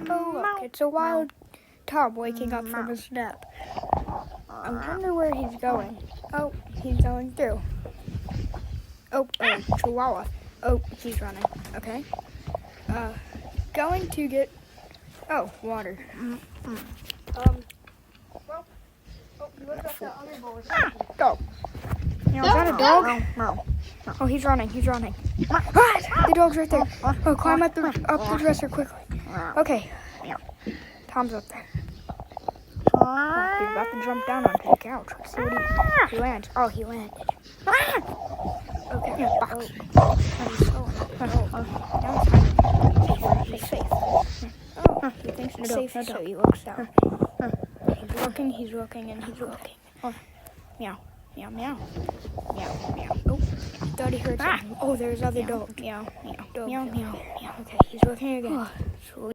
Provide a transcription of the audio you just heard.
Oh, look, it's a wild Tom waking up from his nap. I wonder where he's going. Oh, he's going through. Oh, Chihuahua. Oh, he's running. Okay. Going to get... Oh, water. Well, he looks like the other bowl is go. You know, is that a dog? No. Oh, he's running. Ah, the dog's right there. Oh, climb up the dresser quickly. Okay. Tom's up there. Oh, he's about to jump down onto the couch. Let's see what he lands. Oh, he landed. Okay. Box. Now he's safe. Oh, he thinks it's safe, so he looks down. He's looking. Meow. Meow, meow. Meow, meow. Oh, I thought he heard something. Oh, there's other dogs. Meow, meow. Meow, meow. Okay, he's looking again.